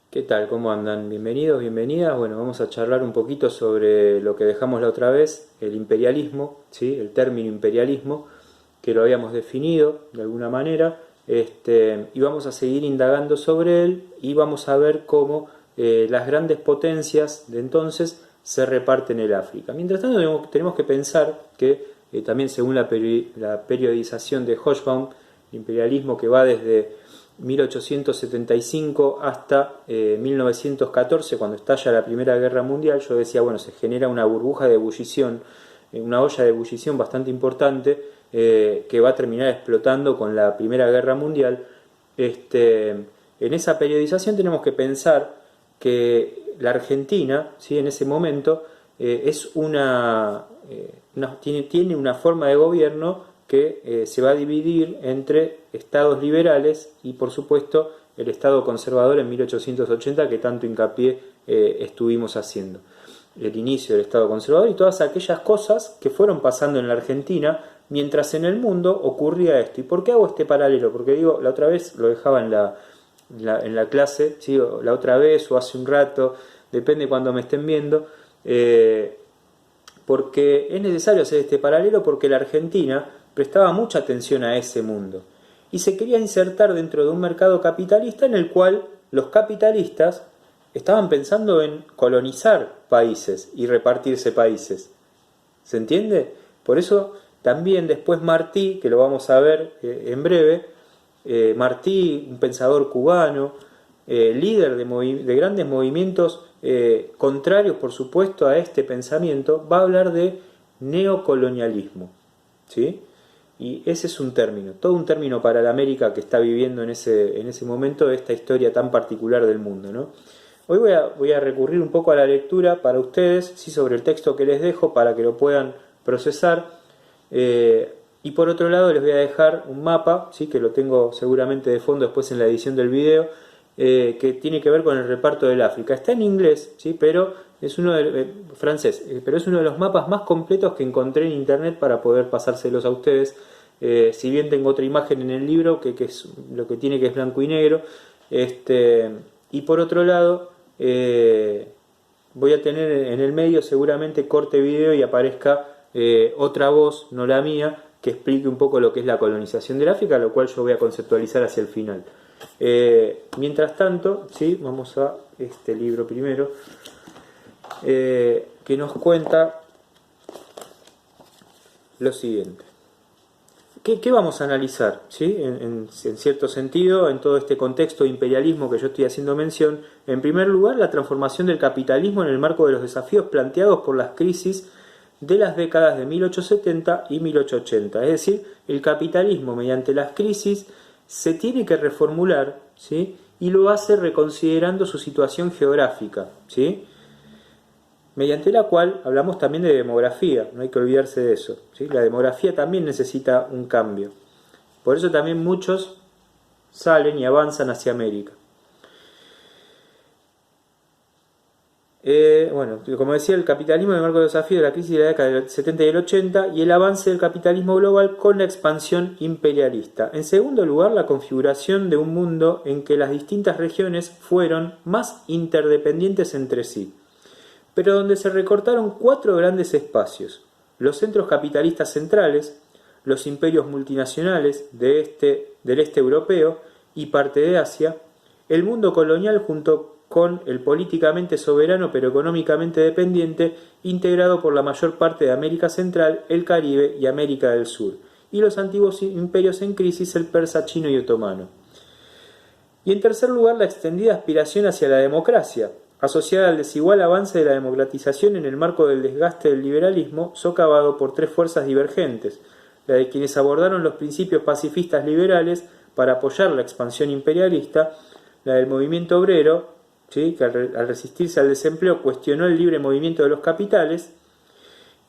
¿Qué tal? ¿Cómo andan? Bienvenidos, bienvenidas. Bueno, vamos a charlar un poquito sobre lo que dejamos la otra vez, el imperialismo, ¿sí? El término imperialismo, que lo habíamos definido de alguna manera, y vamos a seguir indagando sobre él y vamos a ver cómo las grandes potencias de entonces se reparten el África. Mientras tanto, tenemos que pensar que también según la periodización de Hobsbawm, el imperialismo que va desde 1875 hasta 1914, cuando estalla la Primera Guerra Mundial, yo decía, bueno, se genera una burbuja de ebullición, una olla de ebullición bastante importante, que va a terminar explotando con la Primera Guerra Mundial. En esa periodización tenemos que pensar que la Argentina, ¿sí? En ese momento, es tiene una forma de gobierno que se va a dividir entre estados liberales y por supuesto el estado conservador en 1880 que tanto hincapié estuvimos haciendo. El inicio del estado conservador y todas aquellas cosas que fueron pasando en la Argentina mientras en el mundo ocurría esto. ¿Y por qué hago este paralelo? Porque digo, la otra vez lo dejaba en la clase, ¿sí? La otra vez o hace un rato, depende cuando me estén viendo, porque es necesario hacer este paralelo porque la Argentina prestaba mucha atención a ese mundo y se quería insertar dentro de un mercado capitalista en el cual los capitalistas estaban pensando en colonizar países y repartirse países. ¿Se entiende? Por eso también después Martí, que lo vamos a ver en breve, Martí, un pensador cubano, líder de grandes movimientos contrarios, por supuesto, a este pensamiento, va a hablar de neocolonialismo. ¿Sí? Y ese es un término, todo un término para la América que está viviendo en ese momento esta historia tan particular del mundo, ¿no? Hoy voy a recurrir un poco a la lectura para ustedes, sí, sobre el texto que les dejo para que lo puedan procesar. Y por otro lado les voy a dejar un mapa, ¿sí? Que lo tengo seguramente de fondo después en la edición del video, que tiene que ver con el reparto del África. Está en inglés, ¿sí? Pero es uno de, francés, pero es uno de los mapas más completos que encontré en internet para poder pasárselos a ustedes. Si bien tengo otra imagen en el libro que es lo que tiene, que es blanco y negro, y por otro lado voy a tener en el medio seguramente corte video y aparezca otra voz, no la mía, que explique un poco lo que es la colonización del África, lo cual yo voy a conceptualizar hacia el final. Mientras tanto, ¿sí? Vamos a este libro primero, que nos cuenta lo siguiente. ¿Qué vamos a analizar? ¿Sí? En cierto sentido, en todo este contexto de imperialismo que yo estoy haciendo mención, en primer lugar, la transformación del capitalismo en el marco de los desafíos planteados por las crisis de las décadas de 1870 y 1880. Es decir, el capitalismo mediante las crisis se tiene que reformular, ¿sí? Y lo hace reconsiderando su situación geográfica, ¿sí? Mediante la cual hablamos también de demografía, no hay que olvidarse de eso, ¿sí? La demografía también necesita un cambio. Por eso también muchos salen y avanzan hacia América. Bueno, como decía, el capitalismo en el marco de los desafíos de la crisis de la década del 70 y el 80 y el avance del capitalismo global con la expansión imperialista. En segundo lugar, la configuración de un mundo en que las distintas regiones fueron más interdependientes entre sí, pero donde se recortaron cuatro grandes espacios: los centros capitalistas centrales, los imperios multinacionales del este europeo y parte de Asia, el mundo colonial junto con el políticamente soberano pero económicamente dependiente, integrado por la mayor parte de América Central, el Caribe y América del Sur, y los antiguos imperios en crisis, el persa, chino y otomano. Y en tercer lugar, la extendida aspiración hacia la democracia, asociada al desigual avance de la democratización en el marco del desgaste del liberalismo, socavado por tres fuerzas divergentes: la de quienes abordaron los principios pacifistas liberales para apoyar la expansión imperialista, la del movimiento obrero, ¿sí? Que al resistirse al desempleo cuestionó el libre movimiento de los capitales,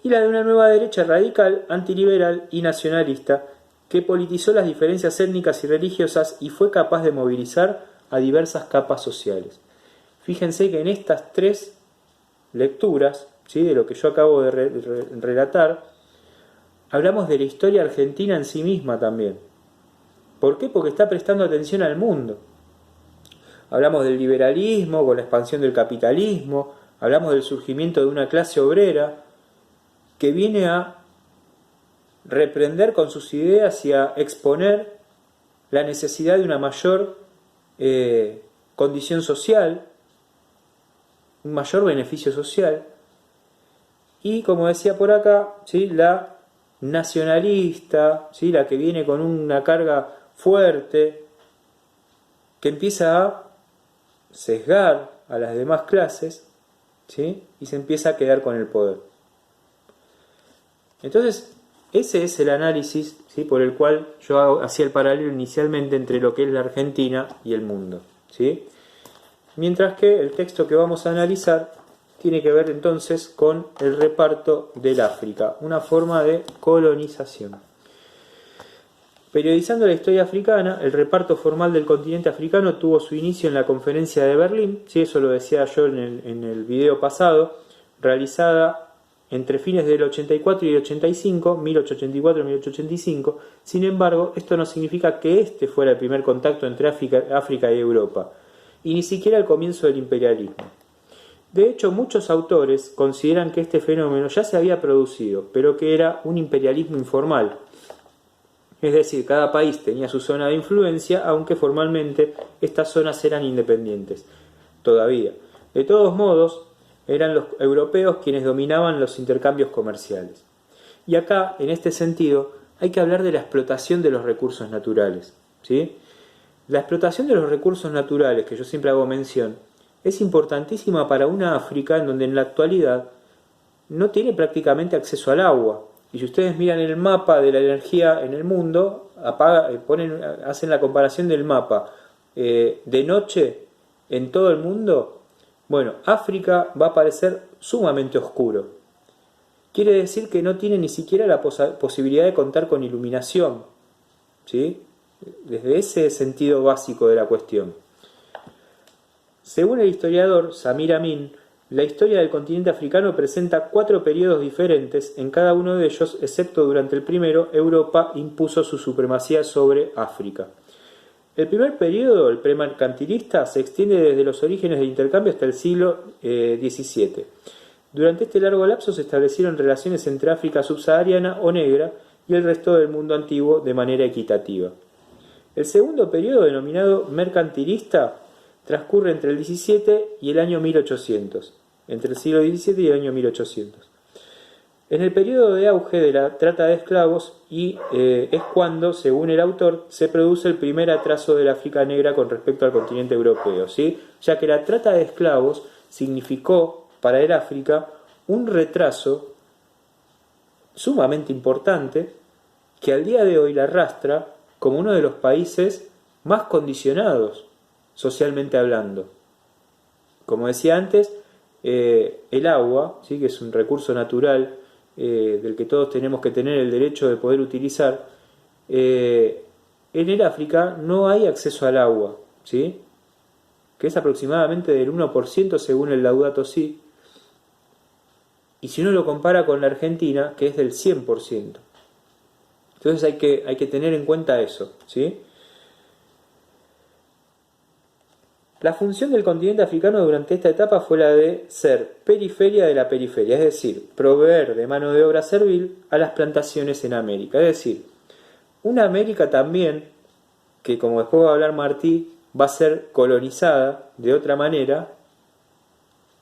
y la de una nueva derecha radical, antiliberal y nacionalista, que politizó las diferencias étnicas y religiosas y fue capaz de movilizar a diversas capas sociales. Fíjense que en estas tres lecturas, ¿sí? De lo que yo acabo de relatar, hablamos de la historia argentina en sí misma también. ¿Por qué? Porque está prestando atención al mundo. hablamos del liberalismo con la expansión del capitalismo, hablamos del surgimiento de una clase obrera que viene a reprender con sus ideas y a exponer la necesidad de una mayor condición social, un mayor beneficio social, y como decía por acá, ¿sí?, la nacionalista, ¿sí?, la que viene con una carga fuerte, que empieza a sesgar a las demás clases, ¿sí?, y se empieza a quedar con el poder. Entonces, ese es el análisis, ¿sí?, por el cual yo hacía el paralelo inicialmente entre lo que es la Argentina y el mundo, ¿sí? Mientras que el texto que vamos a analizar tiene que ver entonces con el reparto del África, una forma de colonización. Periodizando la historia africana, el reparto formal del continente africano tuvo su inicio en la Conferencia de Berlín, ¿sí?, eso lo decía yo en el video pasado, realizada entre fines del 84 y el 85, 1884 y 1885. Sin embargo, esto no significa que este fuera el primer contacto entre África y Europa, y ni siquiera el comienzo del imperialismo. De hecho, muchos autores consideran que este fenómeno ya se había producido, pero que era un imperialismo informal. Es decir, cada país tenía su zona de influencia, aunque formalmente estas zonas eran independientes. Todavía. De todos modos, eran los europeos quienes dominaban los intercambios comerciales. Y acá, en este sentido, hay que hablar de la explotación de los recursos naturales, ¿sí? La explotación de los recursos naturales, que yo siempre hago mención, es importantísima para una África en donde en la actualidad no tiene prácticamente acceso al agua. Y si ustedes miran el mapa de la energía en el mundo, hacen la comparación del mapa de noche en todo el mundo, bueno, África va a parecer sumamente oscuro. Quiere decir que no tiene ni siquiera la posibilidad de contar con iluminación, ¿sí?, desde ese sentido básico de la cuestión. Según el historiador Samir Amin, la historia del continente africano presenta 4 periodos diferentes. En cada uno de ellos, excepto durante el primero, Europa impuso su supremacía sobre África. El primer periodo, el premercantilista, se extiende desde los orígenes del intercambio hasta el siglo XVII. Durante este largo lapso se establecieron relaciones entre África subsahariana o negra y el resto del mundo antiguo de manera equitativa. El segundo periodo, denominado mercantilista, transcurre entre el 17 y el año 1800, entre el siglo XVII y el año 1800. En el periodo de auge de la trata de esclavos es cuando, según el autor, se produce el primer atraso de la África negra con respecto al continente europeo, ¿sí?, ya que la trata de esclavos significó para el África un retraso sumamente importante que al día de hoy la arrastra como uno de los países más condicionados socialmente hablando. Como decía antes, el agua, ¿sí?, que es un recurso natural del que todos tenemos que tener el derecho de poder utilizar, en el África no hay acceso al agua, ¿sí?, que es aproximadamente del 1% según el Laudato Si, y si uno lo compara con la Argentina, que es del 100%. Entonces hay que tener en cuenta eso, ¿sí? La función del continente africano durante esta etapa fue la de ser periferia de la periferia, es decir, proveer de mano de obra servil a las plantaciones en América. Es decir, una América también, que como después va a hablar Martí, va a ser colonizada de otra manera,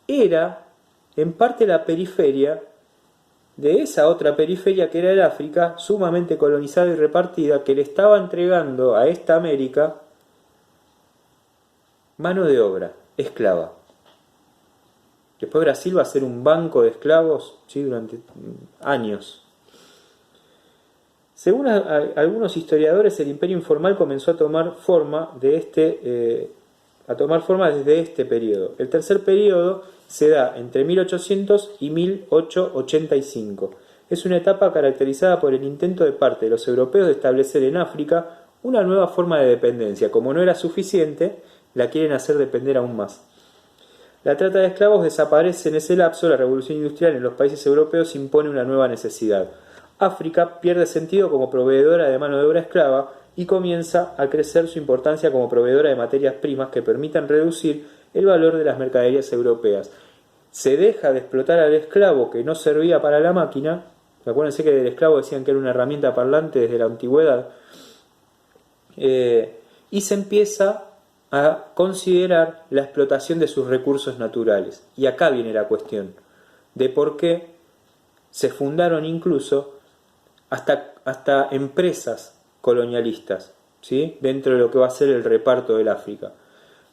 era en parte la periferia de esa otra periferia que era el África, sumamente colonizada y repartida, que le estaba entregando a esta América mano de obra, esclava. Después Brasil va a ser un banco de esclavos, ¿sí?, durante años. Según algunos historiadores, el imperio informal comenzó a tomar forma desde este periodo. El tercer periodo se da entre 1800 y 1885. Es una etapa caracterizada por el intento de parte de los europeos de establecer en África una nueva forma de dependencia. Como no era suficiente, la quieren hacer depender aún más. La trata de esclavos desaparece en ese lapso, la revolución industrial en los países europeos impone una nueva necesidad. África pierde sentido como proveedora de mano de obra esclava y comienza a crecer su importancia como proveedora de materias primas que permitan reducir el valor de las mercaderías europeas. Se deja de explotar al esclavo que no servía para la máquina. Acuérdense que del esclavo decían que era una herramienta parlante desde la antigüedad. Y se empieza a considerar la explotación de sus recursos naturales. Y acá viene la cuestión de por qué se fundaron incluso hasta empresas colonialistas, ¿sí?, dentro de lo que va a ser el reparto del África.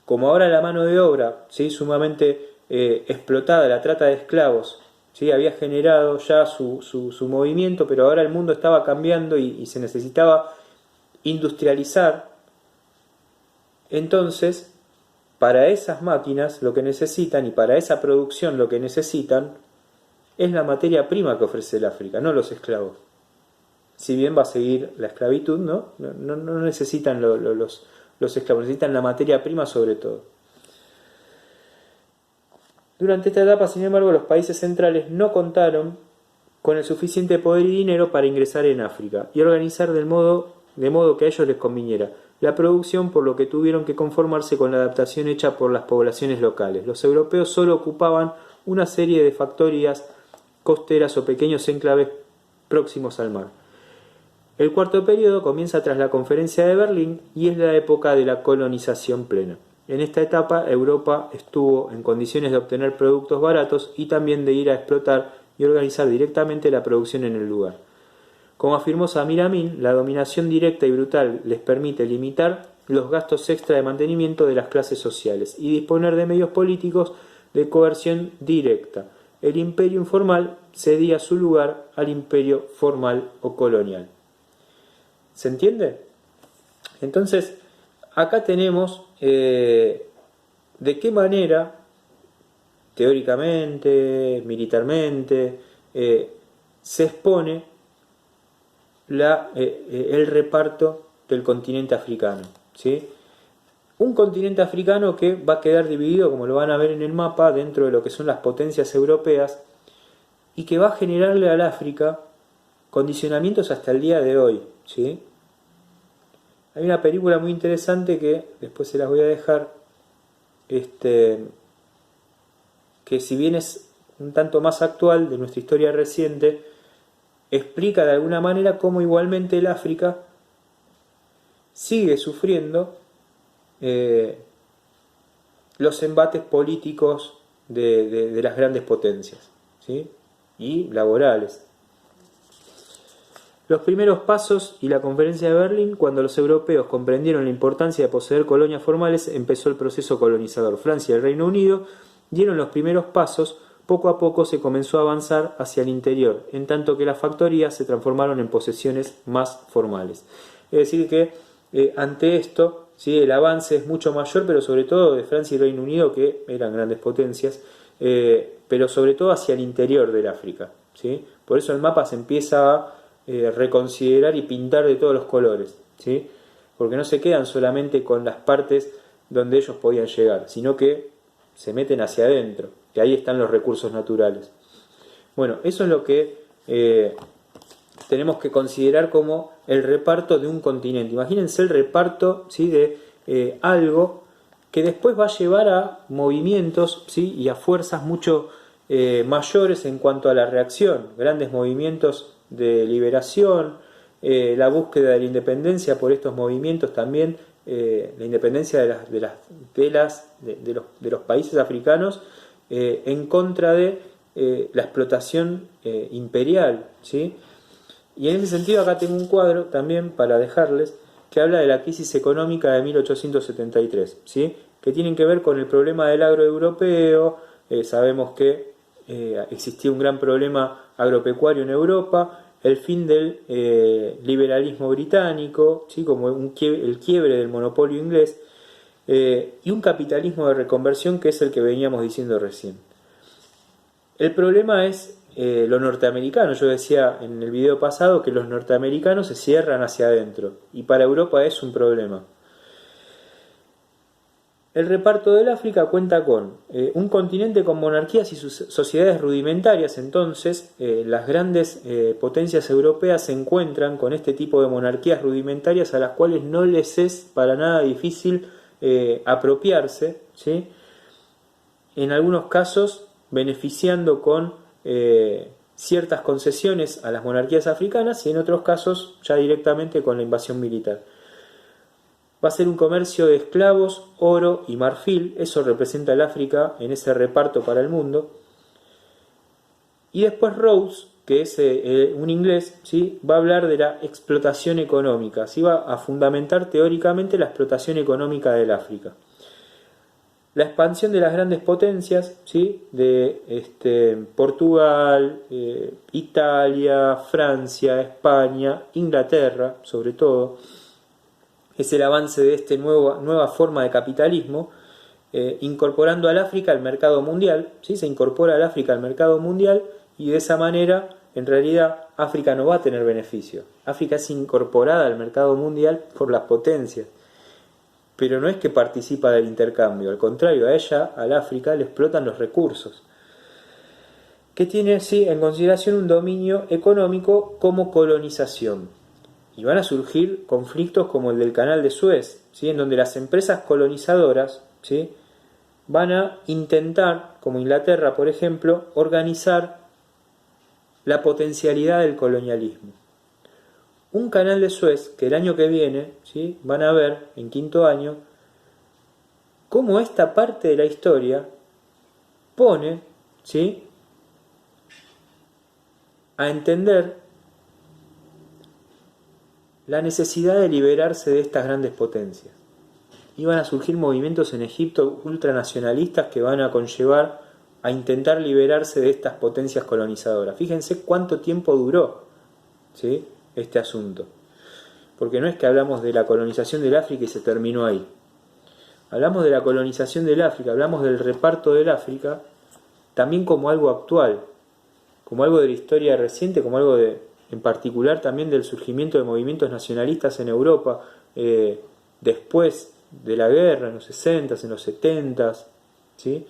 Como ahora la mano de obra, ¿sí?, sumamente explotada, la trata de esclavos, ¿sí?, había generado ya su movimiento, pero ahora el mundo estaba cambiando y se necesitaba industrializar. Entonces, para esas máquinas lo que necesitan, y para esa producción lo que necesitan, es la materia prima que ofrece el África, no los esclavos. Si bien va a seguir la esclavitud, no necesitan los esclavos, necesitan la materia prima sobre todo. Durante esta etapa, sin embargo, los países centrales no contaron con el suficiente poder y dinero para ingresar en África y organizar de modo que a ellos les conviniera la producción, por lo que tuvieron que conformarse con la adaptación hecha por las poblaciones locales. Los europeos solo ocupaban una serie de factorías costeras o pequeños enclaves próximos al mar. El cuarto periodo comienza tras la Conferencia de Berlín y es la época de la colonización plena. En esta etapa, Europa estuvo en condiciones de obtener productos baratos y también de ir a explotar y organizar directamente la producción en el lugar. Como afirmó Samir Amin, la dominación directa y brutal les permite limitar los gastos extra de mantenimiento de las clases sociales y disponer de medios políticos de coerción directa. El imperio informal cedía su lugar al imperio formal o colonial. ¿Se entiende? Entonces, acá tenemos de qué manera, teóricamente, militarmente, se expone el reparto del continente africano, ¿sí? Un continente africano que va a quedar dividido, como lo van a ver en el mapa, dentro de lo que son las potencias europeas, y que va a generarle al África condicionamientos hasta el día de hoy, ¿sí? Hay una película muy interesante que después se las voy a dejar, que si bien es un tanto más actual de nuestra historia reciente, explica de alguna manera cómo igualmente el África sigue sufriendo los embates políticos de las grandes potencias, ¿sí?, y laborales. Los primeros pasos y la Conferencia de Berlín, cuando los europeos comprendieron la importancia de poseer colonias formales, empezó el proceso colonizador. Francia y el Reino Unido dieron los primeros pasos. Poco a poco se comenzó a avanzar hacia el interior, en tanto que las factorías se transformaron en posesiones más formales. Es decir que ante esto, ¿sí?, el avance es mucho mayor, pero sobre todo de Francia y Reino Unido, que eran grandes potencias, pero sobre todo hacia el interior del África, ¿sí? Por eso el mapa se empieza a reconsiderar y pintar de todos los colores, ¿sí?, porque no se quedan solamente con las partes donde ellos podían llegar, sino que se meten hacia adentro, que ahí están los recursos naturales. Bueno, eso es lo que tenemos que considerar como el reparto de un continente. Imagínense el reparto, ¿sí?, de algo que después va a llevar a movimientos, ¿sí?, y a fuerzas mucho mayores en cuanto a la reacción, grandes movimientos de liberación, la búsqueda de la independencia por estos movimientos también, la independencia de los países africanos en contra de la explotación imperial, ¿sí? Y en ese sentido acá tengo un cuadro también para dejarles que habla de la crisis económica de 1873, ¿sí?, que tienen que ver con el problema del agro europeo. Sabemos que existía un gran problema agropecuario en Europa, el fin del liberalismo británico, ¿sí?, como el quiebre del monopolio inglés, y un capitalismo de reconversión que es el que veníamos diciendo recién. El problema es lo norteamericano. Yo decía en el video pasado que los norteamericanos se cierran hacia adentro, y para Europa es un problema. el reparto del África cuenta con un continente con monarquías y sus sociedades rudimentarias. Entonces las grandes potencias europeas se encuentran con este tipo de monarquías rudimentarias a las cuales no les es para nada difícil apropiarse, ¿sí? En algunos casos beneficiando con ciertas concesiones a las monarquías africanas y en otros casos ya directamente con la invasión militar. Va a ser un comercio de esclavos, oro y marfil. Eso representa el África en ese reparto para el mundo. Y después Rhodes, que es un inglés, ¿sí? Va a hablar de la explotación económica. ¿Sí? Va a fundamentar teóricamente la explotación económica del África. La expansión de las grandes potencias, ¿sí? De Portugal, Italia, Francia, España, Inglaterra, sobre todo, es el avance de esta nueva forma de capitalismo, incorporando al África al mercado mundial, ¿sí? Se incorpora al África al mercado mundial y de esa manera, en realidad, África no va a tener beneficio. África es incorporada al mercado mundial por las potencias, pero no es que participa del intercambio, al contrario, a ella, al África, le explotan los recursos, que tiene, sí, en consideración un dominio económico como colonización. Y van a surgir conflictos como el del Canal de Suez, ¿sí? En donde las empresas colonizadoras, ¿sí? Van a intentar, como Inglaterra por ejemplo, organizar la potencialidad del colonialismo. Un Canal de Suez que el año que viene, ¿sí? Van a ver en quinto año cómo esta parte de la historia pone, ¿sí? A entender la necesidad de liberarse de estas grandes potencias. Y van a surgir movimientos en Egipto ultranacionalistas que van a conllevar a intentar liberarse de estas potencias colonizadoras. Fíjense cuánto tiempo duró, ¿sí? Este asunto. Porque no es que hablamos de la colonización del África y se terminó ahí. Hablamos de la colonización del África, hablamos del reparto del África, también como algo actual, como algo de la historia reciente, como algo en particular también del surgimiento de movimientos nacionalistas en Europa, después de la guerra, en los 60s, en los 70s, ¿sí?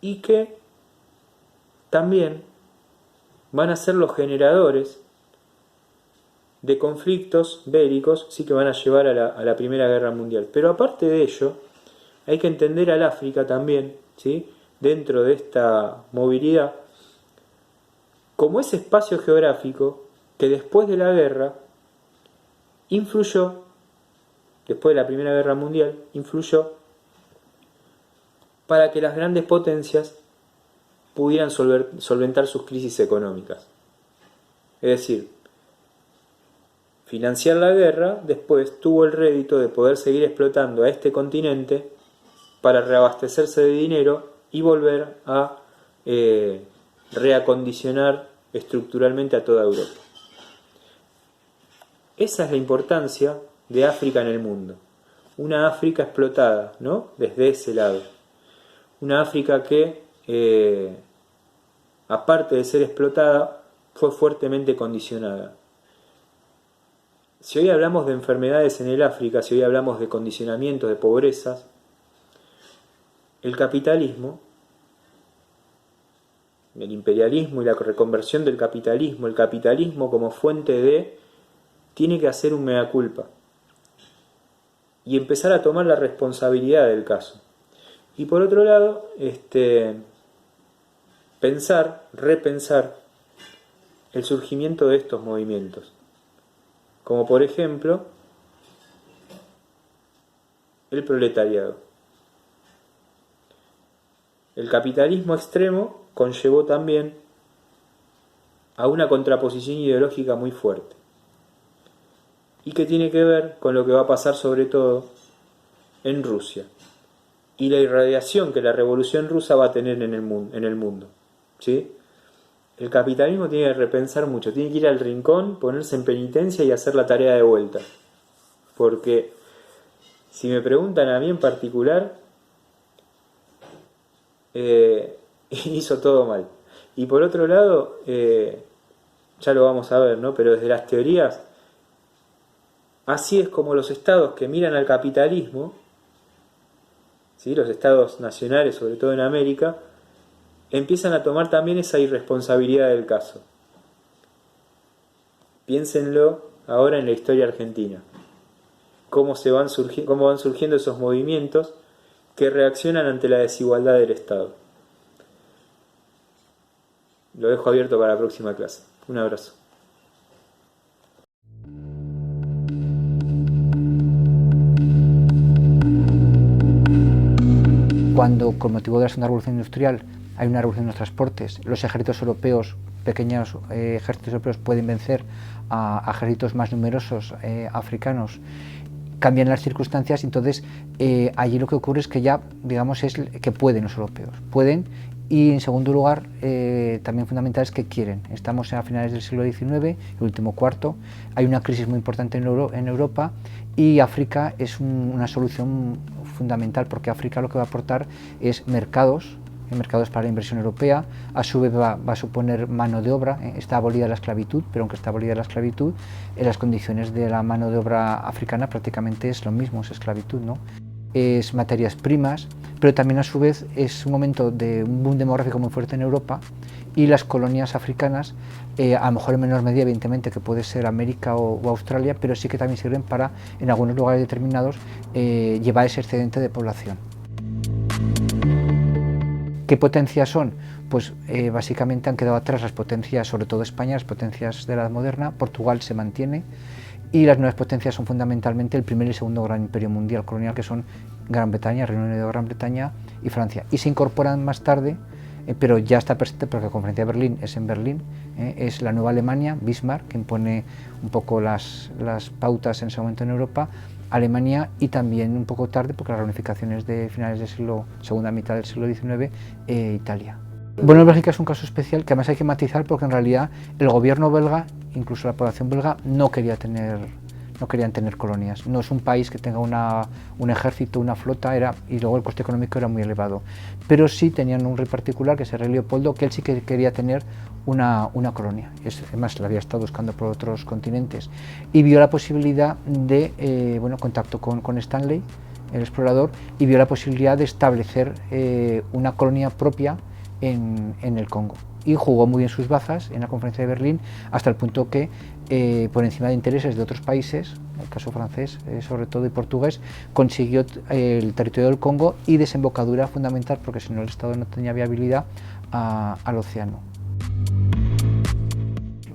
Y que también van a ser los generadores de conflictos bélicos, sí, que van a llevar a la Primera Guerra Mundial. Pero aparte de ello, hay que entender al África también, ¿sí? Dentro de esta movilidad, como ese espacio geográfico que después de la guerra influyó, después de la Primera Guerra Mundial, influyó para que las grandes potencias pudieran solventar sus crisis económicas. Es decir, financiar la guerra después tuvo el rédito de poder seguir explotando a este continente para reabastecerse de dinero y volver a reacondicionar estructuralmente a toda Europa. Esa es la importancia de África en el mundo. Una África explotada, ¿no? Desde ese lado. Una África que, aparte de ser explotada, fue fuertemente condicionada. Si hoy hablamos de enfermedades en el África, si hoy hablamos de condicionamientos, de pobrezas, el capitalismo, el imperialismo y la reconversión del capitalismo, el capitalismo como fuente de, tiene que hacer un mea culpa y empezar a tomar la responsabilidad del caso. Y por otro lado, repensar el surgimiento de estos movimientos, como por ejemplo el proletariado. El capitalismo extremo conllevó también a una contraposición ideológica muy fuerte y que tiene que ver con lo que va a pasar sobre todo en Rusia y la irradiación que la revolución rusa va a tener en el mundo, ¿sí? El capitalismo tiene que repensar mucho, tiene que ir al rincón, ponerse en penitencia y hacer la tarea de vuelta, porque si me preguntan a mí en particular, hizo todo mal. Y por otro lado, ya lo vamos a ver, ¿no? Pero desde las teorías, así es como los estados que miran al capitalismo, ¿sí? Los estados nacionales, sobre todo en América, empiezan a tomar también esa irresponsabilidad del caso. Piénsenlo ahora en la historia argentina. Cómo van surgiendo esos movimientos que reaccionan ante la desigualdad del Estado. Lo dejo abierto para la próxima clase. Un abrazo. Cuando, con motivo de la Segunda Revolución Industrial, hay una revolución en los transportes, los ejércitos europeos, pequeños ejércitos europeos, pueden vencer a ejércitos más numerosos africanos, cambian las circunstancias, entonces allí lo que ocurre es que ya, digamos, es que pueden los europeos, pueden, y en segundo lugar, también fundamental es que quieren. Estamos a finales del siglo XIX, el último cuarto, hay una crisis muy importante en Europa, y África es una solución fundamental, porque África lo que va a aportar es mercados para la inversión europea, a su vez va a suponer mano de obra. Está abolida la esclavitud, pero aunque está abolida la esclavitud, en las condiciones de la mano de obra africana prácticamente es lo mismo, es esclavitud, ¿no? Es materias primas, pero también a su vez es un momento de un boom demográfico muy fuerte en Europa, y las colonias africanas, a lo mejor en menor medida evidentemente que puede ser América o Australia, pero sí que también sirven para, en algunos lugares determinados, llevar ese excedente de población. ¿Qué potencias son? Pues básicamente han quedado atrás las potencias, sobre todo España, las potencias de la Edad Moderna. Portugal se mantiene, y las nuevas potencias son fundamentalmente el primer y segundo gran imperio mundial colonial, que son Gran Bretaña, Reino Unido, Gran Bretaña y Francia. Y se incorporan más tarde, pero ya está presente porque la Conferencia de Berlín es en Berlín, es la nueva Alemania, Bismarck, que impone un poco las pautas en ese momento en Europa, Alemania, y también un poco tarde, porque las reunificaciones de finales del segunda mitad del siglo XIX, Italia. Bueno, Bélgica es un caso especial que además hay que matizar, porque en realidad el gobierno belga, incluso la población belga, no querían tener colonias. No es un país que tenga un ejército, una flota, y luego el coste económico era muy elevado. Pero sí tenían un rey particular, que es el rey Leopoldo, que él sí que quería tener una colonia. Además, la había estado buscando por otros continentes, y vio la posibilidad de, contacto con Stanley, el explorador, y vio la posibilidad de establecer una colonia propia en el Congo. Y jugó muy bien sus bazas en la Conferencia de Berlín, hasta el punto que, por encima de intereses de otros países, el caso francés sobre todo y portugués, consiguió el territorio del Congo y desembocadura fundamental, porque si no el Estado no tenía viabilidad, al océano.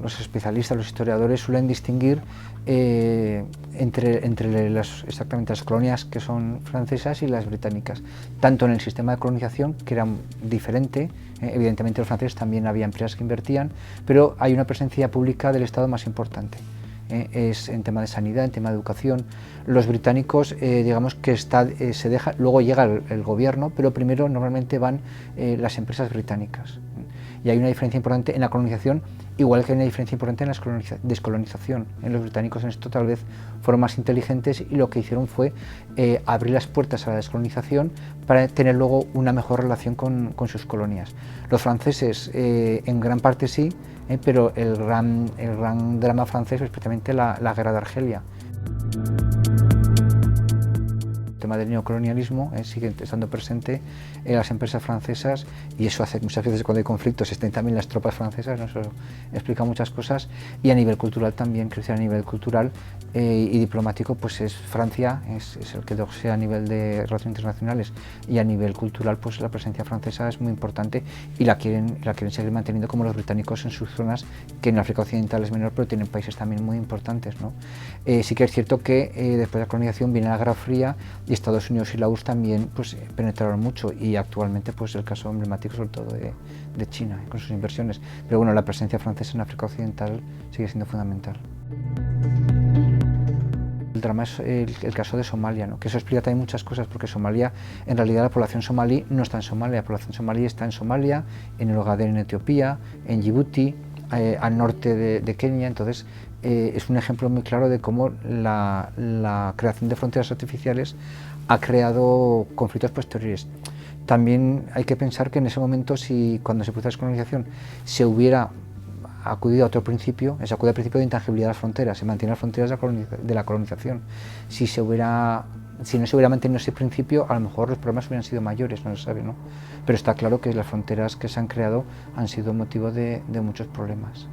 Los especialistas, los historiadores suelen distinguir entre exactamente las colonias que son francesas y las británicas, tanto en el sistema de colonización, que era diferente. Evidentemente los franceses también había empresas que invertían, pero hay una presencia pública del Estado más importante. Es en tema de sanidad, en tema de educación. Los británicos, digamos que se deja, luego llega el gobierno, pero primero normalmente van las empresas británicas. Y hay una diferencia importante en la colonización, igual que hay una diferencia importante en la descolonización. Los británicos en esto tal vez fueron más inteligentes, y lo que hicieron fue abrir las puertas a la descolonización para tener luego una mejor relación con sus colonias. Los franceses en gran parte sí, pero el gran drama francés es precisamente la guerra de Argelia. El tema del neocolonialismo sigue estando presente en las empresas francesas, y eso hace muchas veces cuando hay conflictos estén también las tropas francesas, ¿no? Eso explica muchas cosas. Y a nivel cultural también, crecer a nivel cultural y diplomático, pues es Francia, es el que doxea a nivel de relaciones internacionales, y a nivel cultural pues la presencia francesa es muy importante, y la quieren seguir manteniendo, como los británicos en sus zonas, que en África Occidental es menor, pero tienen países también muy importantes, ¿no? Sí que es cierto que después de la colonización viene la Guerra Fría, y Estados Unidos y la URSS también pues penetraron mucho, y actualmente pues el caso emblemático sobre todo de China con sus inversiones, pero bueno, la presencia francesa en África Occidental sigue siendo fundamental. El drama es el caso de Somalia, ¿no? Que eso explica también muchas cosas, porque Somalia, en realidad la población somalí no está en Somalia, la población somalí está en Somalia, en el Ogaden en Etiopía, en Djibouti, al norte de Kenia. Entonces es un ejemplo muy claro de cómo la creación de fronteras artificiales ha creado conflictos posteriores. También hay que pensar que en ese momento, cuando se produce la descolonización, se hubiera acudido a otro principio, se acude al principio de intangibilidad de las fronteras, se mantienen las fronteras de la colonización. Si se hubiera si no se hubiera mantenido ese principio, a lo mejor los problemas hubieran sido mayores, no se sabe, ¿no? Pero está claro que las fronteras que se han creado han sido motivo de muchos problemas.